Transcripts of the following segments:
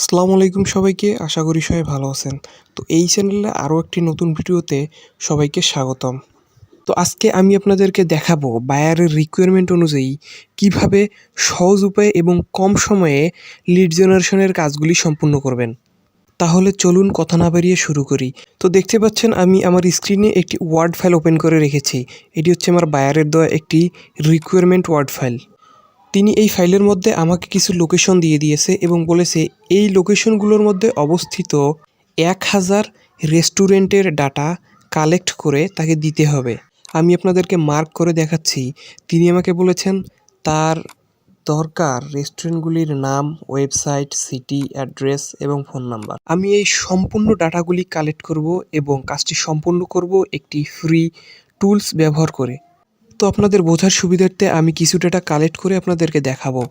আসসালামু আলাইকুম সবাইকে। আশা করি সবাই ভালো আছেন। তো এই চ্যানেলে আরও একটি নতুন ভিডিওতে সবাইকে স্বাগতম। তো আজকে আমি আপনাদেরকে দেখাবো বায়ারের রিকোয়ারমেন্ট অনুযায়ী কিভাবে সহজ উপায়ে এবং কম সময়ে লিড জেনারেশনের কাজগুলি সম্পূর্ণ করবেন। তাহলে চলুন কথা না বাড়িয়ে শুরু করি। তো দেখতে পাচ্ছেন আমি আমার স্ক্রিনে একটি ওয়ার্ড ফাইল ওপেন করে রেখেছি। এটি হচ্ছে আমার বায়ারের দেওয়া একটি রিকোয়ারমেন্ট ওয়ার্ড ফাইল। তিনি এই ফাইলের মধ্যে আমাকে কিছু লোকেশন দিয়ে দিয়েছে এবং বলেছে এই লোকেশনগুলোর মধ্যে অবস্থিত 1000 রেস্টুরেন্টের ডাটা কালেক্ট করে তাকে দিতে হবে। আমি আপনাদেরকে মার্ক করে দেখাচ্ছি। তিনি আমাকে বলেছেন তার দরকার রেস্টুরেন্টগুলির নাম, ওয়েবসাইট, সিটি, অ্যাড্রেস এবং ফোন নাম্বার। আমি এই সম্পূর্ণ ডাটাগুলি কালেক্ট করব এবং কাজটি সম্পূর্ণ করব একটি ফ্রি টুলস ব্যবহার করে। তো আপনাদের বোঝার সুবিধার্থে আমি কিছু ডাটা কালেক্ট করে আপনাদেরকে দেখাবো।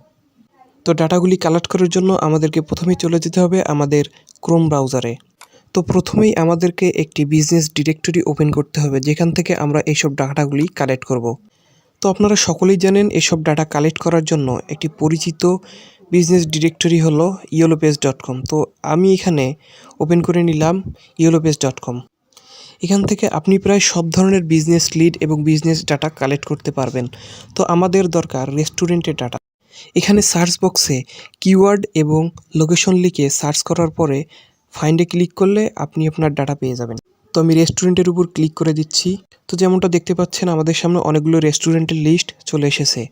তো ডাটাগুলি কালেক্ট করার জন্য আমাদেরকে প্রথমেই চলে যেতে হবে আমাদের ক্রোম ব্রাউজারে। তো প্রথমেই আমাদেরকে একটি বিজনেস ডিরেক্টরি ওপেন করতে হবে যেখান থেকে আমরা এইসব ডাটাগুলি কালেক্ট করব। তো আপনারা সকলেই জানেন এসব ডাটা কালেক্ট করার জন্য একটি পরিচিত বিজনেস ডিরেক্টরি হলো yellowpage.com। তো আমি এখানে ওপেন করে নিলাম yellowpage.com। এখান থেকে আপনি প্রায় সব ধরনের বিজনেস লিড এবং বিজনেস ডাটা কালেক্ট করতে পারবেন। তো আমাদের দরকার রেস্টুরেন্টের ডাটা। এখানে সার্চ বক্সে কিওয়ার্ড এবং লোকেশন লিখে সার্চ করার পরে ফাইন্ডে ক্লিক করলে আপনি আপনার ডাটা পেয়ে যাবেন। তো আমি রেস্টুরেন্টের উপর ক্লিক করে দিচ্ছি। তো যেমনটা দেখতে পাচ্ছেন আমাদের সামনে অনেকগুলো রেস্টুরেন্টের লিস্ট চলে এসেছে।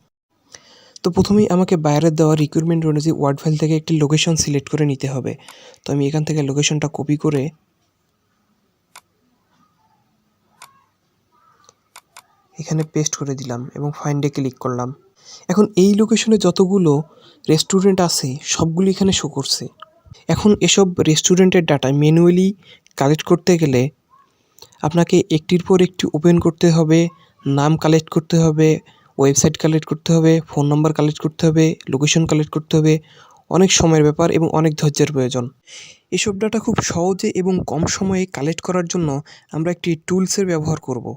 তো প্রথমেই আমাকে বাইরের দেওয়া রিক্রুটমেন্ট অনুযায়ী ওয়ার্ড ফাইল থেকে একটি লোকেশন সিলেক্ট করে নিতে হবে। তো আমি এখান থেকে লোকেশনটা কপি করে এখানে পেস্ট করে দিলাম এবং ফাইন্ডে ক্লিক করলাম। এখন এই লোকেশনে যতগুলো রেস্টুরেন্ট আছে সবগুলি এখানে শো করছে। এখন এসব রেস্টুরেন্টের ডাটা ম্যানুয়ালি কালেক্ট করতে গেলে আপনাকে একটির পর একটি ওপেন করতে হবে, নাম কালেক্ট করতে হবে, ওয়েবসাইট কালেক্ট করতে হবে, ফোন নাম্বার কালেক্ট করতে হবে, লোকেশন কালেক্ট করতে হবে। অনেক সময়ের ব্যাপার এবং অনেক ধৈর্যের প্রয়োজন। এসব ডাটা খুব সহজে এবং কম সময়ে কালেক্ট করার জন্য আমরা একটি টুলসের ব্যবহার করব।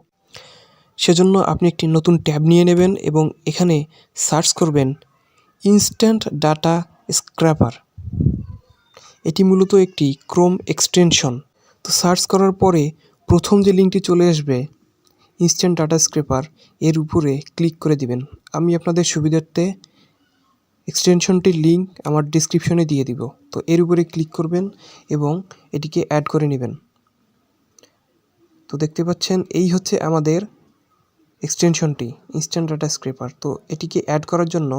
সেজন্য আপনি একটি নতুন ট্যাব নিয়ে নেবেন এবং এখানে সার্চ করবেন ইনস্ট্যান্ট ডাটা স্ক্র্যাপার। এটি মূলত একটি ক্রোম এক্সটেনশন। তো সার্চ করার পরে প্রথম যে লিঙ্কটি চলে আসবে ইনস্ট্যান্ট ডাটা স্ক্র্যাপার, এর উপরে ক্লিক করে দিবেন। আমি আপনাদের সুবিধার্থে এক্সটেনশনটির লিঙ্ক আমার ডিসক্রিপশনে দিয়ে দিব। তো এর উপরে ক্লিক করবেন এবং এটিকে অ্যাড করে নেবেন। তো দেখতে পাচ্ছেন এই হচ্ছে আমাদের এক্সটেনশনটি ইনস্ট্যান্ট ডাটা স্ক্র্যাপার। তো এটিকে অ্যাড করার জন্য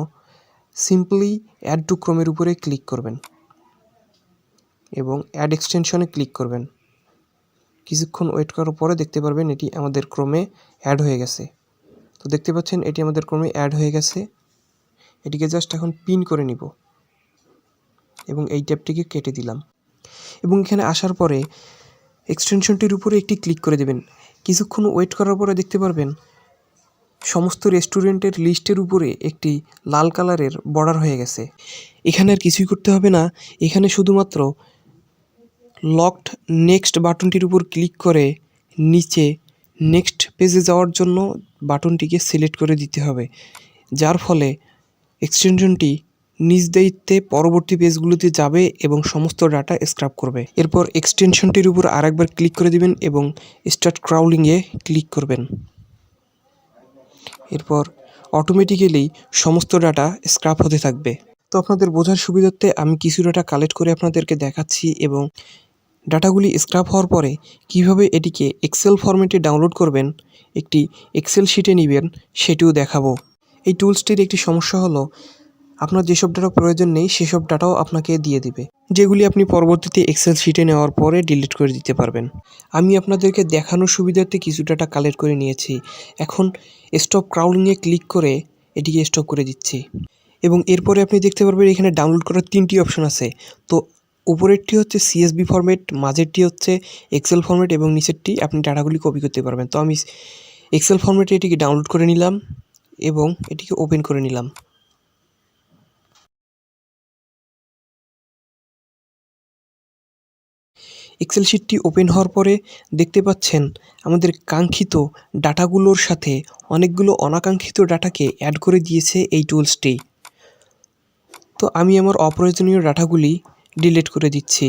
সিম্পলি অ্যাড টু ক্রোমের উপরে ক্লিক করবেন এবং অ্যাড এক্সটেনশনে ক্লিক করবেন। কিছুক্ষণ ওয়েট করার পরে দেখতে পারবেন এটি আমাদের ক্রোমে অ্যাড হয়ে গেছে। তো দেখতে পাচ্ছেন এটি আমাদের ক্রোমে অ্যাড হয়ে গেছে। এটিকে জাস্ট এখন পিন করে নিব এবং এই ট্যাবটিকে কেটে দিলাম এবং এখানে আসার পরে এক্সটেনশনটির উপরে একটি ক্লিক করে দেবেন। কিছুক্ষণ ওয়েট করার পরে দেখতে পারবেন সমস্ত রেস্টুরেন্টের লিস্টের উপরে একটি লাল কালারের বর্ডার হয়ে গেছে। এখানে আর কিছুই করতে হবে না। এখানে শুধুমাত্র লকড নেক্সট বাটনটির উপর ক্লিক করে নিচে নেক্সট পেজে যাওয়ার জন্য বাটনটিকে সিলেক্ট করে দিতে হবে, যার ফলে এক্সটেনশনটি নিজ দায়িত্বে পরবর্তী পেজগুলোতে যাবে এবং সমস্ত ডাটা স্ক্র্যাপ করবে। এরপর এক্সটেনশনটির উপর আরেকবার ক্লিক করে দিবেন এবং স্টার্ট ক্রাউলিংয়ে ক্লিক করবেন। এরপর অটোমেটিক্যালি সমস্ত ডাটা স্ক্র্যাপ হতে থাকবে। তো আপনাদের বোঝার সুবিধার্থে আমি কিছু ডাটা কালেক্ট করে আপনাদেরকে দেখাচ্ছি এবং ডাটাগুলি স্ক্র্যাপ হওয়ার পরে কিভাবে এটিকে এক্সেল ফরম্যাটে ডাউনলোড করবেন, একটি এক্সেল শিটে নেবেন সেটিও দেখাবো। এই টুলসটির একটি সমস্যা হলো আপনার যেসব ডাটা প্রয়োজন নেই সেসব ডাটাও আপনাকে দিয়ে দিবে, যেগুলি আপনি পরবর্তীতে এক্সেল শিটে নেওয়ার পরে ডিলিট করে দিতে পারবেন। আমি আপনাদেরকে দেখানোর সুবিধার্থে কিছু ডাটা কালেক্ট করে নিয়েছি। এখন স্টপ ক্রাউলিংয়ে ক্লিক করে এটিকে স্টপ করে দিচ্ছি এবং এরপরে আপনি দেখতে পারবেন এখানে ডাউনলোড করার 3টি অপশন আছে। তো উপরেরটি হচ্ছে সিএসভি ফরম্যাট, মাঝেরটি হচ্ছে এক্সেল ফরম্যাট এবং নিচেরটি আপনি ডাটাগুলি কপি করতে পারবেন। তো আমি এক্সেল ফরম্যাটে এটিকে ডাউনলোড করে নিলাম এবং এটিকে ওপেন করে নিলাম। এক্সেল শিটটি ওপেন হওয়ার পরে দেখতে পাচ্ছেন আমাদের কাঙ্ক্ষিত ডাটাগুলোর সাথে অনেকগুলো অনাকাঙ্ক্ষিত ডাটাকে অ্যাড করে দিয়েছে এই টুলসটি। তো আমি আমার অপ্রয়োজনীয় ডাটাগুলি ডিলিট করে দিচ্ছি।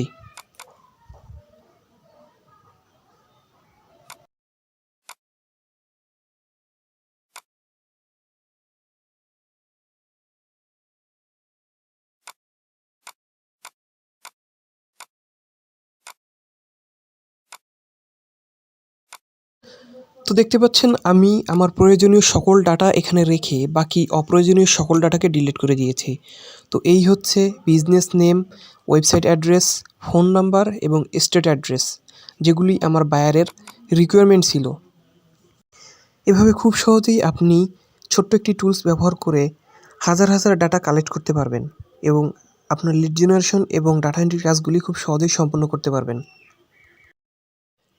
তো দেখতে পাচ্ছেন আমি আমার প্রয়োজনীয় সকল ডাটা এখানে রেখে বাকি অপ্রয়োজনীয় সকল ডাটাকে ডিলিট করে দিয়েছি। তো এই হচ্ছে business name, website address, phone number এবং স্টেট অ্যাড্রেস, যেগুলি আমার বায়ারের রিকোয়ারমেন্ট ছিল। এভাবে খুব সহজেই আপনি ছোট্ট একটি টুলস ব্যবহার করে হাজার হাজার ডাটা কালেক্ট করতে পারবেন এবং আপনার লিড জেনারেশন এবং ডাটা এন্ট্রির কাজগুলি খুব সহজেই সম্পন্ন করতে পারবেন।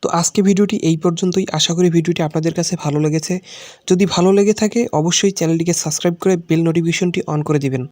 তো আজকে ভিডিওটি এই পর্যন্তই। আশা করি ভিডিওটি আপনাদের কাছে ভালো লেগেছে। যদি ভালো লেগে থাকে অবশ্যই চ্যানেলটিকে সাবস্ক্রাইব করে বেল নোটিফিকেশনটি অন করে দিবেন।